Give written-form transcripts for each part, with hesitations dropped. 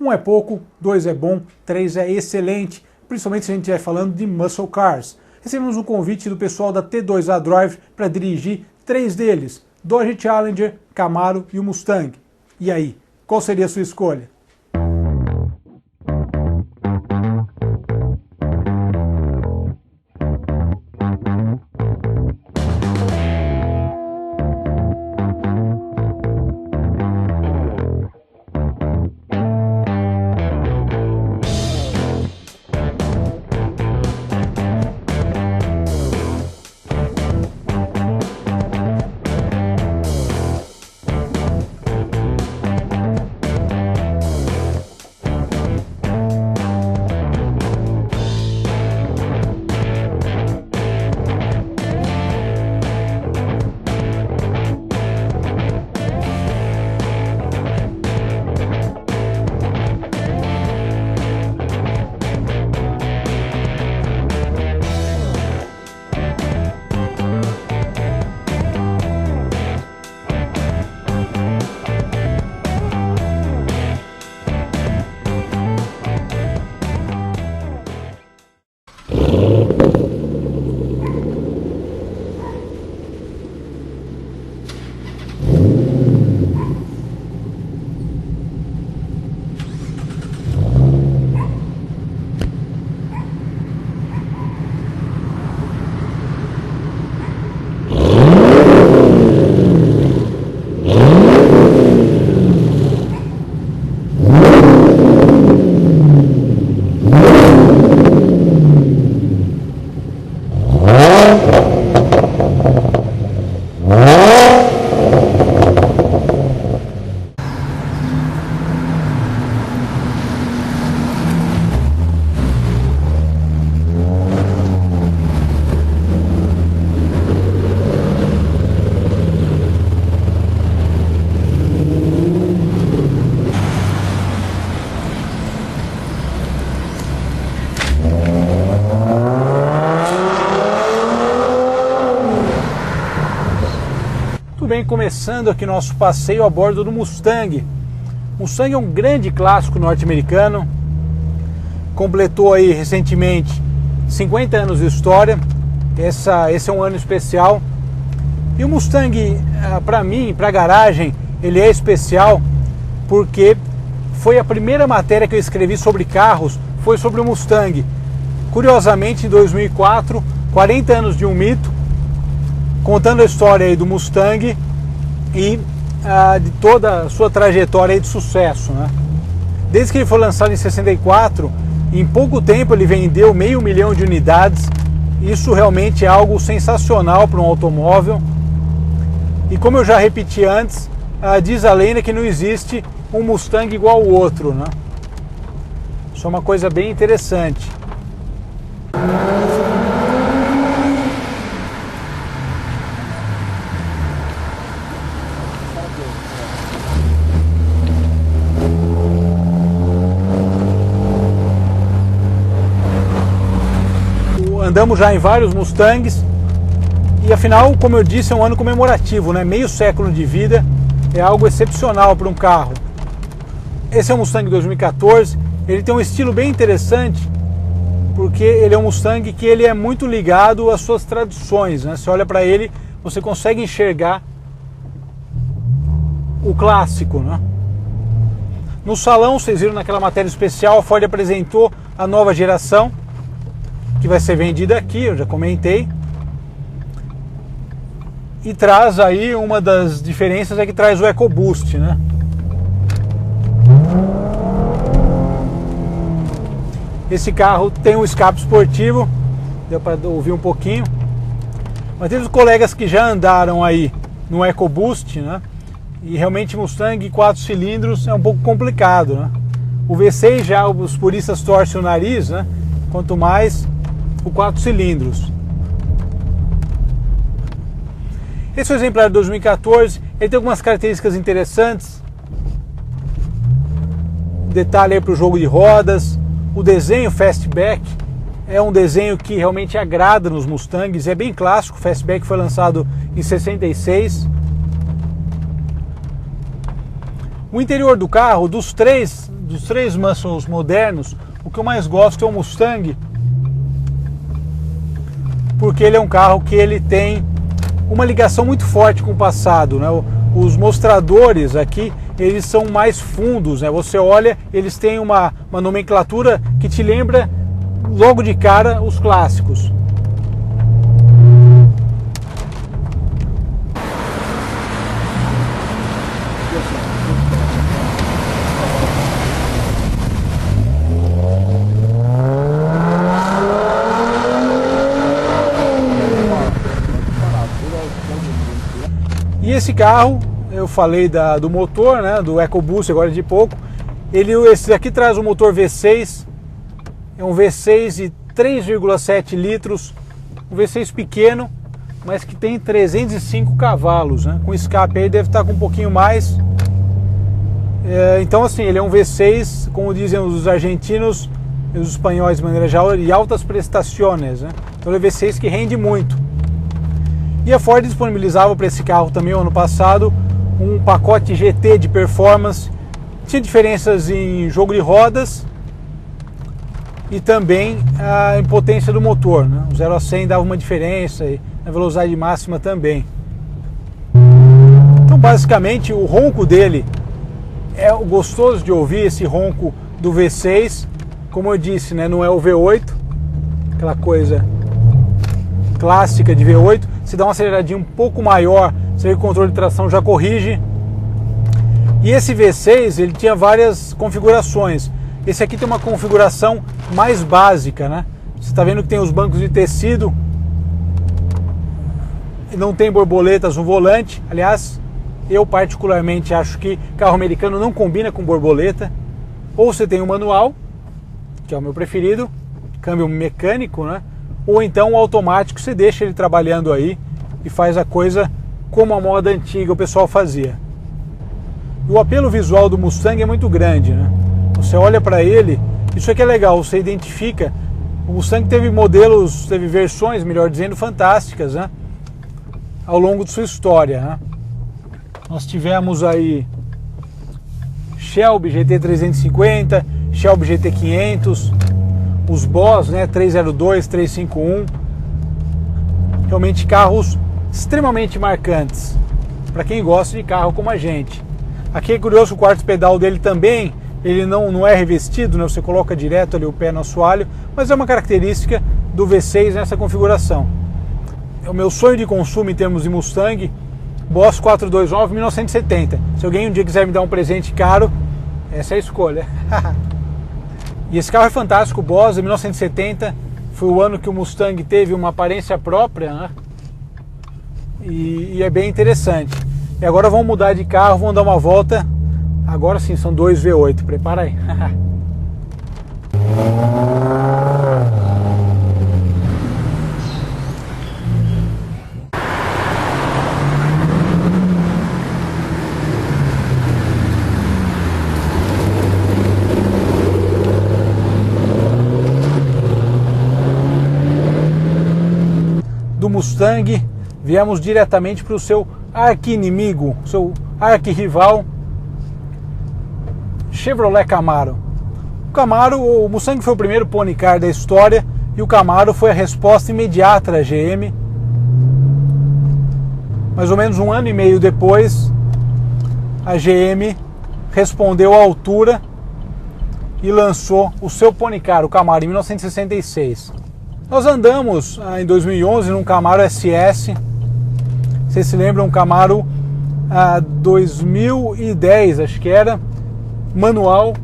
1 é pouco, 2 é bom, 3 é excelente, principalmente se a gente estiver falando de muscle cars. Recebemos um convite do pessoal da T2A Drive para dirigir 3 deles, Dodge Challenger, Camaro e o Mustang. E aí, qual seria a sua escolha? Bem, começando aqui nosso passeio a bordo do Mustang. Mustang é um grande clássico norte-americano, completou aí recentemente 50 anos de história. Esse é um ano especial. E o Mustang, para mim, para a garagem, ele é especial porque foi a primeira matéria que eu escrevi sobre carros, foi sobre o Mustang. Curiosamente, em 2004, 40 anos de um mito, contando a história aí do Mustang e de toda a sua trajetória aí de sucesso, né? Desde que ele foi lançado em 64, em pouco tempo ele vendeu 500 mil de unidades. Isso realmente é algo sensacional para um automóvel. E como eu já repeti antes, diz a lenda que não existe um Mustang igual ao outro, né? Isso é uma coisa bem interessante. Andamos já em vários Mustangs e afinal, como eu disse, é um ano comemorativo, né? Meio século de vida é algo excepcional para um carro. Esse é um Mustang 2014, ele tem um estilo bem interessante porque ele é um Mustang que ele é muito ligado às suas tradições, né? Você olha para ele, você consegue enxergar o clássico, né? No salão, vocês viram naquela matéria especial, a Ford apresentou a nova geração, que vai ser vendida aqui, eu já comentei. E traz aí, uma das diferenças é que traz o EcoBoost, né? Esse carro tem um escape esportivo, deu para ouvir um pouquinho. Mas temos colegas que já andaram aí no EcoBoost, né? E realmente Mustang 4 cilindros é um pouco complicado, né? O V6 já os puristas torcem o nariz, né? Quanto mais o 4 cilindros. Esse é o exemplar de 2014, ele tem algumas características interessantes. Detalhe aí para o jogo de rodas, o desenho Fastback é um desenho que realmente agrada nos Mustangs, é bem clássico. O Fastback foi lançado em 66. O interior do carro, dos três muscles modernos, o que eu mais gosto é o Mustang, porque ele é um carro que ele tem uma ligação muito forte com o passado, né? Os mostradores aqui, eles são mais fundos, né? Você olha, eles têm uma nomenclatura que te lembra logo de cara os clássicos. E esse carro, eu falei do motor, né, do EcoBoost agora de pouco. Esse aqui traz um motor V6, é um V6 de 3,7 litros, um V6 pequeno, mas que tem 305 cavalos, né? Com escape aí deve estar com um pouquinho mais. Então assim, ele é um V6, como dizem os argentinos e os espanhóis de maneira geral, de altas prestações, né? Então ele é um V6 que rende muito. E a Ford disponibilizava para esse carro também, ano passado, um pacote GT de performance. Tinha diferenças em jogo de rodas e também em potência do motor, né? O 0 a 100 dava uma diferença e na velocidade máxima também. Então basicamente o ronco dele é gostoso de ouvir, esse ronco do V6. Como eu disse, né? Não é o V8, aquela coisa clássica de V8. Se dá uma aceleradinha um pouco maior, o controle de tração já corrige. E esse V6 ele tinha várias configurações. Esse aqui tem uma configuração mais básica, né? Você está vendo que tem os bancos de tecido, não tem borboletas no volante. Aliás, eu particularmente acho que carro americano não combina com borboleta. Ou você tem o manual, que é o meu preferido, câmbio mecânico, né? Ou então o automático, você deixa ele trabalhando aí e faz a coisa como a moda antiga o pessoal fazia. E o apelo visual do Mustang é muito grande, né? Você olha para ele, isso aqui é legal, você identifica. O Mustang teve modelos, teve versões, melhor dizendo, fantásticas, né? Ao longo de sua história, né? Nós tivemos aí Shelby GT350, Shelby GT500, os Boss, né, 302, 351, realmente carros extremamente marcantes para quem gosta de carro como a gente. Aqui é curioso, o quarto pedal dele também, ele não é revestido, né, você coloca direto ali o pé no assoalho, mas é uma característica do V6 nessa configuração. É o meu sonho de consumo em termos de Mustang, Boss 429 1970. Se alguém um dia quiser me dar um presente caro, essa é a escolha. E esse carro é fantástico, o Boss de 1970, foi o ano que o Mustang teve uma aparência própria, né? E é bem interessante. E agora vamos mudar de carro, vamos dar uma volta. Agora sim, são dois V8, prepara aí. Mustang, viemos diretamente para o seu arqui-inimigo, seu arqui-rival, Chevrolet Camaro. O Mustang foi o primeiro pony car da história e o Camaro foi a resposta imediata da GM. Mais ou menos um ano e meio depois, a GM respondeu à altura e lançou o seu pony car, o Camaro, em 1966. Nós andamos em 2011 num Camaro SS, vocês se lembram, um Camaro 2010, acho que era, manual,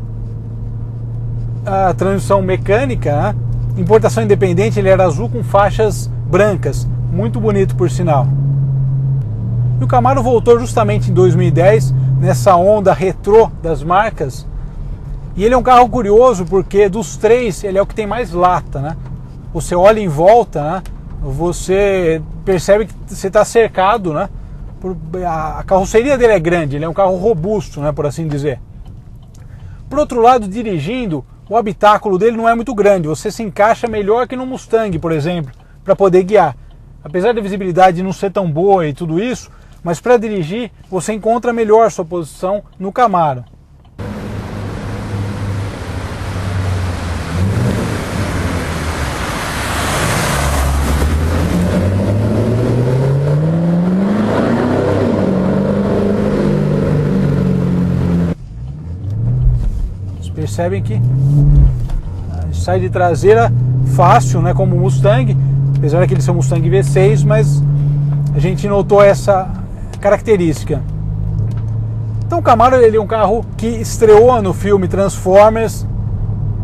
transmissão mecânica, né? Importação independente, ele era azul com faixas brancas, muito bonito por sinal. E o Camaro voltou justamente em 2010, nessa onda retrô das marcas, e ele é um carro curioso porque dos três ele é o que tem mais lata, né? Você olha em volta, né? Você percebe que você está cercado, né? A carroceria dele é grande, ele é um carro robusto, né? Por assim dizer. Por outro lado, dirigindo, o habitáculo dele não é muito grande, você se encaixa melhor que no Mustang, por exemplo, para poder guiar. Apesar da visibilidade não ser tão boa e tudo isso, mas para dirigir você encontra melhor sua posição no Camaro. Vocês percebem que sai de traseira fácil, né, como o Mustang, apesar de ele ser um Mustang V6, mas a gente notou essa característica. Então o Camaro ele é um carro que estreou no filme Transformers.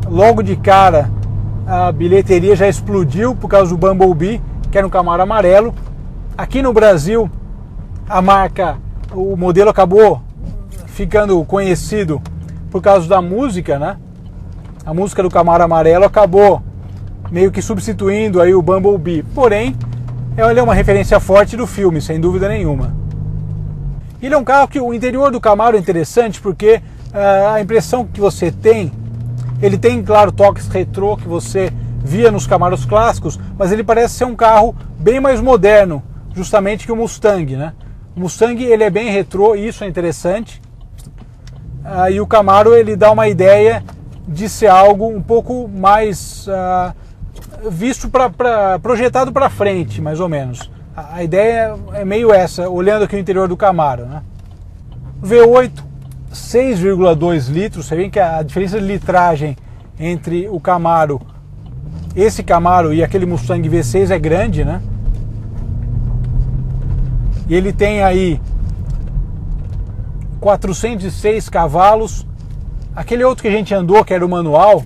Logo de cara a bilheteria já explodiu por causa do Bumblebee, que era um Camaro amarelo. Aqui no Brasil a marca, o modelo acabou ficando conhecido por causa da música, né? A música do Camaro amarelo acabou meio que substituindo aí o Bumblebee. Porém, ele é uma referência forte do filme, sem dúvida nenhuma. Ele é um carro que o interior do Camaro é interessante porque a impressão que você tem, ele tem, claro, toques retrô que você via nos Camaros clássicos, mas ele parece ser um carro bem mais moderno, justamente que o Mustang, né? O Mustang ele é bem retrô e isso é interessante. E o Camaro ele dá uma ideia de ser algo um pouco mais visto projetado para frente, mais ou menos. A ideia é meio essa, olhando aqui o interior do Camaro, né? V8, 6,2 litros, você vê que a diferença de litragem entre o Camaro, esse Camaro e aquele Mustang V6 é grande, né? E ele tem aí 406 cavalos. Aquele outro que a gente andou, que era o manual,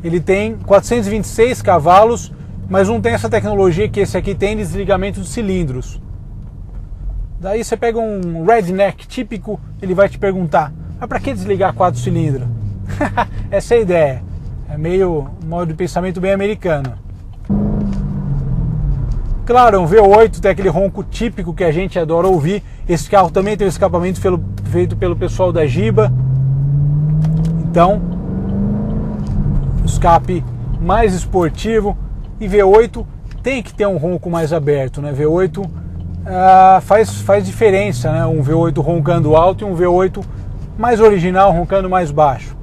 ele tem 426 cavalos, mas não tem essa tecnologia que esse aqui tem de desligamento de cilindros. Daí você pega um redneck típico, ele vai te perguntar, mas para que desligar 4 cilindros? Essa é a ideia. É meio um modo de pensamento bem americano. Claro, um V8 tem aquele ronco típico que a gente adora ouvir. Esse carro também tem um escapamento feito pelo pessoal da Giba. Então, escape mais esportivo. E V8 tem que ter um ronco mais aberto, né? V8 faz diferença, né? Um V8 roncando alto e um V8 mais original roncando mais baixo.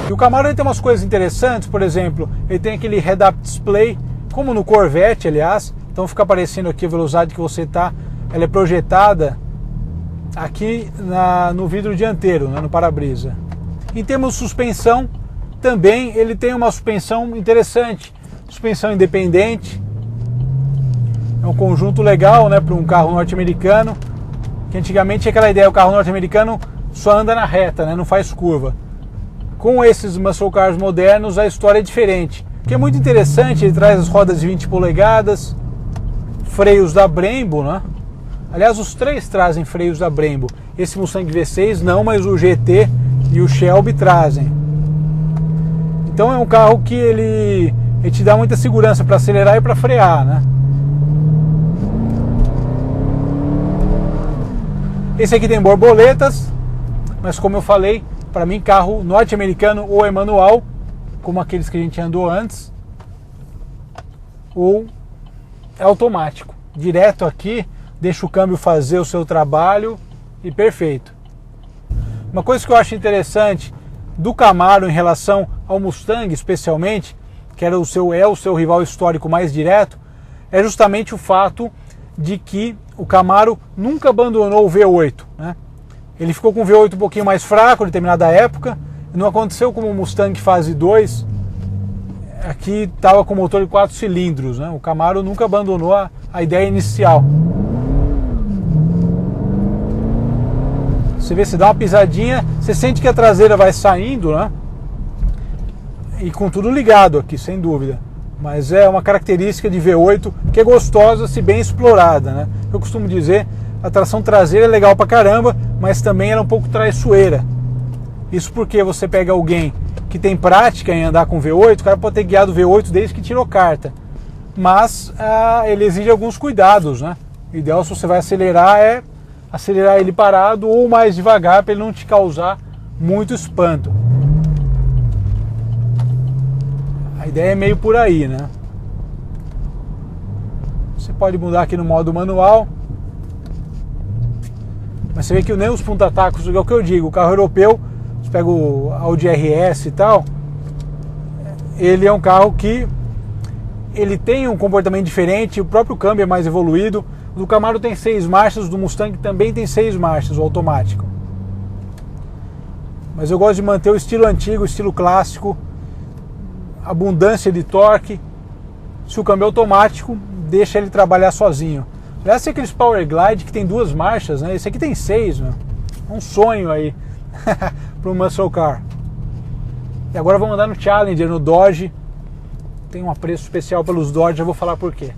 E o Camaro ele tem umas coisas interessantes, por exemplo, ele tem aquele head-up display, como no Corvette, aliás. Então fica aparecendo aqui a velocidade que você está, ela é projetada aqui no vidro dianteiro, né, no para-brisa. Em termos de suspensão, também ele tem uma suspensão interessante, suspensão independente. É um conjunto legal, né, para um carro norte-americano, que antigamente tinha aquela ideia, o carro norte-americano só anda na reta, né, não faz curva. Com esses muscle cars modernos a história é diferente, que é muito interessante. Ele traz as rodas de 20 polegadas, freios da Brembo, né? Aliás, os três trazem freios da Brembo. Esse Mustang V6 não, mas o GT e o Shelby trazem. Então é um carro que ele te dá muita segurança para acelerar e para frear, né? Esse aqui tem borboletas, mas como eu falei, para mim carro norte-americano ou é manual, como aqueles que a gente andou antes, ou é automático. Direto aqui, deixa o câmbio fazer o seu trabalho e perfeito. Uma coisa que eu acho interessante do Camaro em relação ao Mustang especialmente, que era o seu rival histórico mais direto, é justamente o fato de que o Camaro nunca abandonou o V8, né? Ele ficou com o V8 um pouquinho mais fraco em determinada época, não aconteceu como o Mustang fase 2, aqui estava com motor de 4 cilindros, né? O Camaro nunca abandonou a ideia inicial. Você vê, se dá uma pisadinha, você sente que a traseira vai saindo, né? E com tudo ligado aqui, sem dúvida. Mas é uma característica de V8 que é gostosa se bem explorada, né? Eu costumo dizer, a tração traseira é legal pra caramba, mas também ela é um pouco traiçoeira. Isso porque você pega alguém que tem prática em andar com V8, o cara pode ter guiado V8 desde que tirou carta. Mas ele exige alguns cuidados, né? O ideal, se você vai acelerar, é acelerar ele parado ou mais devagar para ele não te causar muito espanto. A ideia é meio por aí, né? Você pode mudar aqui no modo manual, mas você vê que nem os ponta-tacos, é o que eu digo, o carro europeu, você pega o Audi RS e tal, ele é um carro que ele tem um comportamento diferente, o próprio câmbio é mais evoluído. O do Camaro tem 6 marchas, o do Mustang também tem 6 marchas, o automático. Mas eu gosto de manter o estilo antigo, o estilo clássico, abundância de torque. Se o câmbio é automático, deixa ele trabalhar sozinho. Aliás, tem aqueles Power Glide que tem 2 marchas, né? Esse aqui tem 6, né? É um sonho aí para um muscle car. E agora vamos andar no Challenger, no Dodge. Tem um apreço especial pelos Dodge, eu vou falar por quê.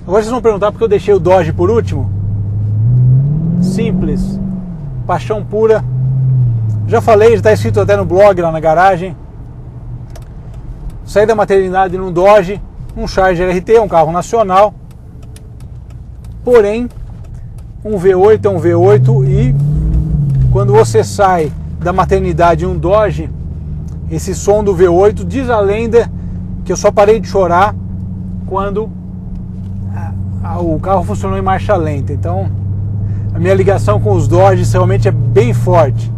Agora vocês vão perguntar porque eu deixei o Dodge por último. Simples, paixão pura. Já falei, já está escrito até no blog lá na garagem. Saí da maternidade num Dodge, um Charger RT, um carro nacional. Porém, um V8 é um V8 e quando você sai da maternidade em um Dodge, esse som do V8 diz a lenda que eu só parei de chorar quando o carro funcionou em marcha lenta. Então a minha ligação com os Dodges realmente é bem forte.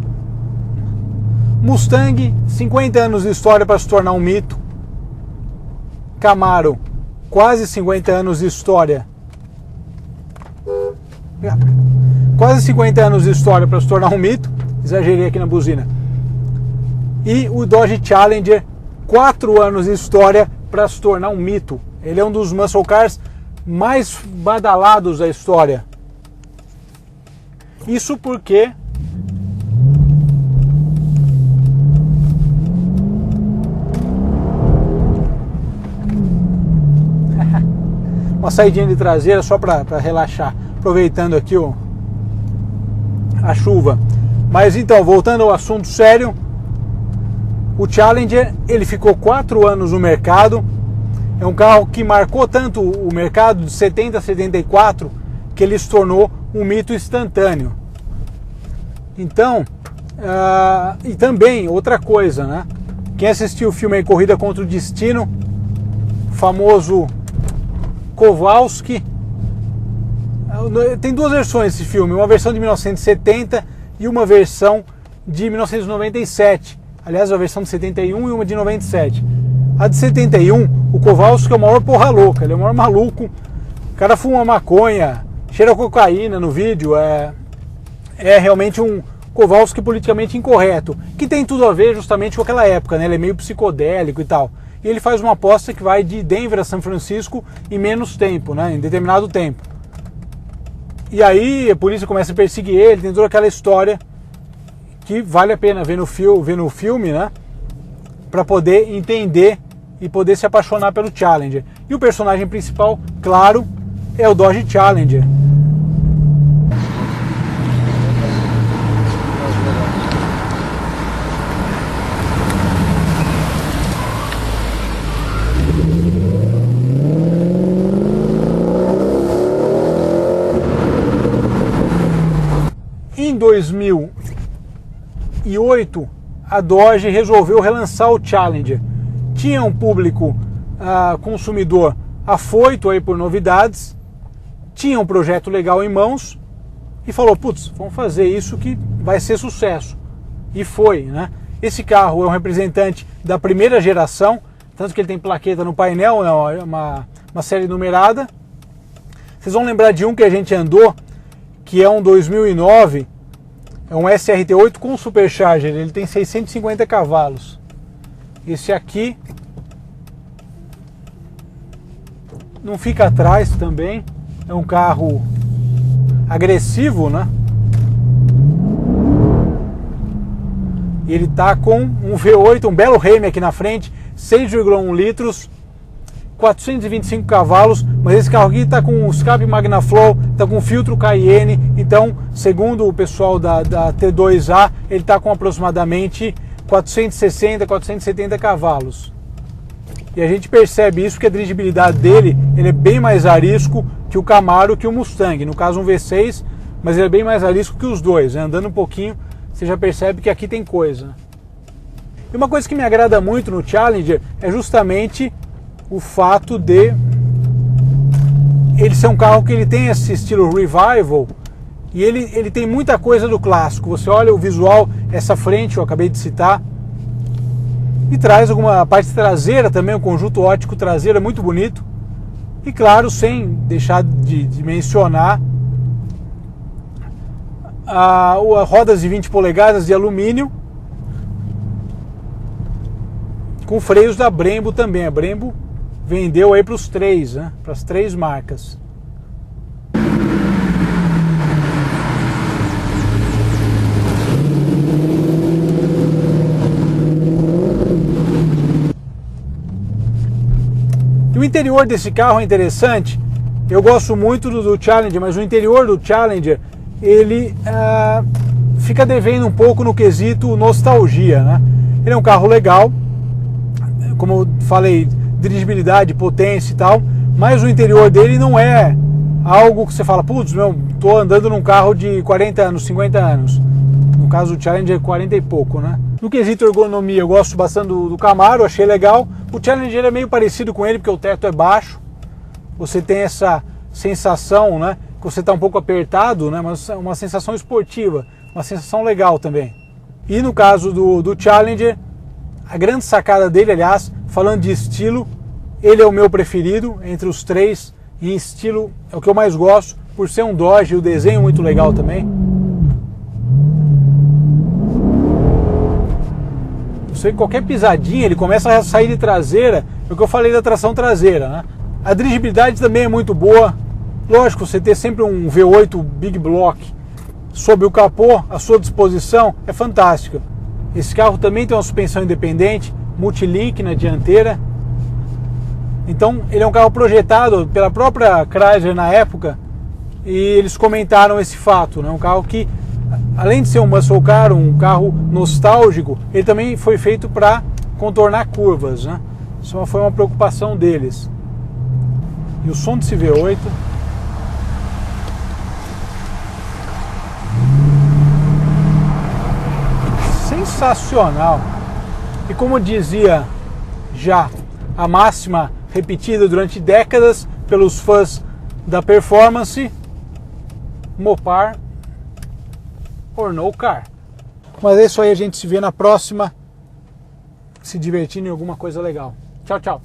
Mustang, 50 anos de história para se tornar um mito. Camaro, quase 50 anos de história. Quase 50 anos de história para se tornar um mito. Exagerei aqui na buzina. E o Dodge Challenger, 4 anos de história para se tornar um mito. Ele é um dos muscle cars mais badalados da história. Isso porque uma saidinha de traseira só para relaxar, aproveitando aqui a chuva. Mas então, voltando ao assunto sério, o Challenger, ele ficou 4 anos no mercado. É um carro que marcou tanto o mercado de 70 a 74 que ele se tornou um mito instantâneo. Então, e também outra coisa, né? Quem assistiu o filme Corrida contra o Destino, o famoso Kowalski, tem 2 versões desse filme, uma versão de 1970 e uma versão de 1997. Aliás, a versão de 71 e uma de 97. A de 71, o Kowalski é o maior porra louca, ele é o maior maluco. O cara fuma maconha, cheira cocaína no vídeo, é realmente um Kowalski politicamente incorreto, que tem tudo a ver justamente com aquela época, né? Ele é meio psicodélico e tal. E ele faz uma aposta que vai de Denver a São Francisco em menos tempo, né? Em determinado tempo. E aí a polícia começa a perseguir ele, tem toda aquela história que vale a pena ver no filme, né? Para poder entender e poder se apaixonar pelo Challenger. E o personagem principal, claro, é o Dodge Challenger. Em 2008, a Dodge resolveu relançar o Challenger. Tinha um público consumidor afoito aí por novidades, tinha um projeto legal em mãos e falou, putz, vamos fazer isso que vai ser sucesso. E foi, né? Esse carro é um representante da primeira geração, tanto que ele tem plaqueta no painel, né? uma série numerada. Vocês vão lembrar de um que a gente andou, que é um 2009, é um SRT8 com Supercharger, ele tem 650 cavalos. Esse aqui não fica atrás também, é um carro agressivo, né? E ele está com um V8, um belo Remy aqui na frente, 6,1 litros, 425 cavalos, mas esse carro aqui está com escape Magnaflow, está com filtro Cayenne, então, segundo o pessoal da T2A, ele está com aproximadamente 460, 470 cavalos. E a gente percebe isso porque a dirigibilidade dele, ele é bem mais arisco que o Camaro, que o Mustang, no caso um V6, mas ele é bem mais arisco que os dois, né? Andando um pouquinho, você já percebe que aqui tem coisa. E uma coisa que me agrada muito no Challenger é justamente o fato de ele ser um carro que ele tem esse estilo revival e ele tem muita coisa do clássico. Você olha o visual, essa frente eu acabei de citar, e traz alguma parte traseira também, o conjunto óptico traseiro é muito bonito. E claro, sem deixar de mencionar rodas de 20 polegadas de alumínio com freios da Brembo também. A Brembo vendeu aí para os três, né? Para as três marcas. E o interior desse carro é interessante. Eu gosto muito do Challenger, mas o interior do Challenger ele fica devendo um pouco no quesito nostalgia, né? Ele é um carro legal, como eu falei, dirigibilidade, potência e tal, mas o interior dele não é algo que você fala, putz, meu, tô andando num carro de 40 anos, 50 anos. No caso do Challenger, 40 e pouco, né? No quesito ergonomia, eu gosto bastante do Camaro, achei legal. O Challenger é meio parecido com ele, porque o teto é baixo. Você tem essa sensação, né, que você está um pouco apertado, né, mas uma sensação esportiva, uma sensação legal também. E no caso do Challenger, a grande sacada dele, aliás, falando de estilo, ele é o meu preferido entre os três, e em estilo é o que eu mais gosto, por ser um Dodge e o desenho muito legal também. Você, qualquer pisadinha, ele começa a sair de traseira, é o que eu falei da tração traseira, né? A dirigibilidade também é muito boa. Lógico, você ter sempre um V8 Big Block sob o capô à sua disposição é fantástico. Esse carro também tem uma suspensão independente, multilink na dianteira. Então ele é um carro projetado pela própria Chrysler na época e eles comentaram esse fato, né? Um carro que, além de ser um muscle car, um carro nostálgico, ele também foi feito para contornar curvas, né? Isso foi uma preocupação deles. E o som desse V8 sensacional. E como dizia já a máxima repetida durante décadas pelos fãs da performance, Mopar or no car. Mas é isso aí, a gente se vê na próxima, se divertindo em alguma coisa legal. Tchau, tchau.